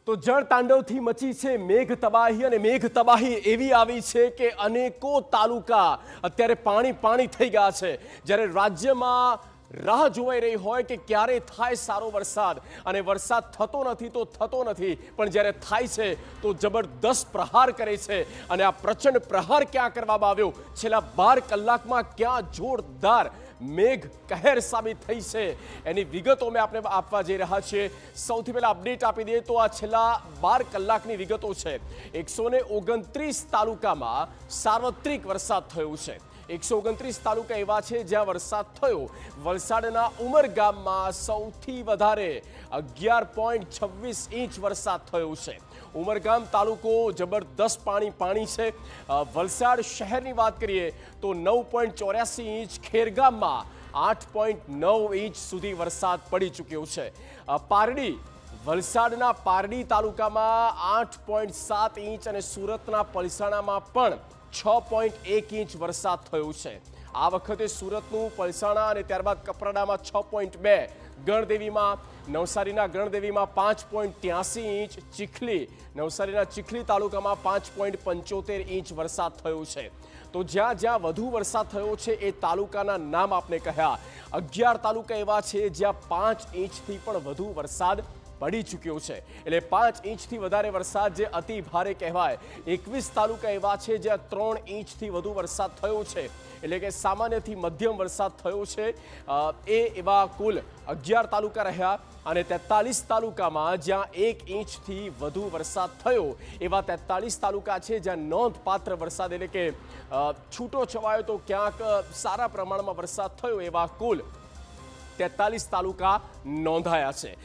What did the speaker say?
તો જળ તાંડવથી મચી છે મેઘ તબાહી અને મેઘ તબાહી એવી આવી છે કે અનેકો તાલુકા અત્યારે પાણી થઈ ગયા છે। જ્યારે રાજ્યમાં રાહ જોવાઈ રહી હોય કે ક્યારે થાય સારો વરસાદ અને વરસાદ થતો નથી પણ જ્યારે થાય છે તો જબરદસ્ત પ્રહાર કરે છે અને આ પ્રચંડ પ્રહાર ક્યાં કરવામાં આવ્યો છેલ્લા 12 કલાકમાં ક્યાં જોરદાર મેઘ કહેર સાબિત થઈ છે એની વિગતો અમે આપને આપવા જઈ રહ્યા છીએ। સૌથી પહેલા અપડેટ આપી દઈએ તો આ છેલ્લા 12 કલાકની વિગતો છે। 129 તાલુકામાં સાર્વત્રિક વરસાદ થયો છે। 129 તાલુકા એવા છે જ્યાં વરસાદ થયો। વલસાડના ઉમરગામમાં સૌથી વધારે 11.26 ઇંચ વરસાદ થયો છે। ઉમરગામ તાલુકો જબરદસ્ત પાણી છે। વલસાડ શહેરની વાત કરીએ તો 9.84 ઇંચ, ખેરગામમાં 8.9 ઇંચ સુધી વરસાદ પડી ચૂક્યો છે। પારડી, વલસાડના પારડી તાલુકામાં 8.7 ઇંચ અને સુરતના પલસાણામાં પણ 6.1 ઇંચ વરસાદ થયો છે। આ વખતે સુરતનું પલસાણા અને ત્યારબાદ કપરાડામાં 6.2, ગણદેવીમાં નવસારીના ગણદેવીમાં 5.83 ઇંચ, નવસારીના ચીખલી તાલુકામાં 5.75 ઇંચ વરસાદ થયો છે। તો જ્યાં જ્યાં વધુ વરસાદ થયો છે એ તાલુકાના નામ આપને કહ્યા। 11 તાલુકા એવા છે જ્યાં 5 ઇંચથી પણ વધુ વરસાદ પડી ચૂક્યો છે। એટલે 5 ઇંચથી વધારે વરસાદ જે અતિ ભારે કહેવાય। 21 તાલુકા એવા છે જ્યાં 3 ઇંચથી વધુ વરસાદ થયો છે, એટલે કે સામાન્યથી મધ્યમ વરસાદ થયો છે। એ એવા કુલ 11 તાલુકા રહ્યા અને 43 તાલુકામાં જ્યાં 1 ઇંચથી વધુ વરસાદ થયો એવા 43 તાલુકા છે જ્યાં નોંધપાત્ર વરસાદ એટલે કે છૂટો છવાયો તો ક્યાંક સારા પ્રમાણમાં વરસાદ થયો એવા કુલ 43 તાલુકા નોંધાયા છે।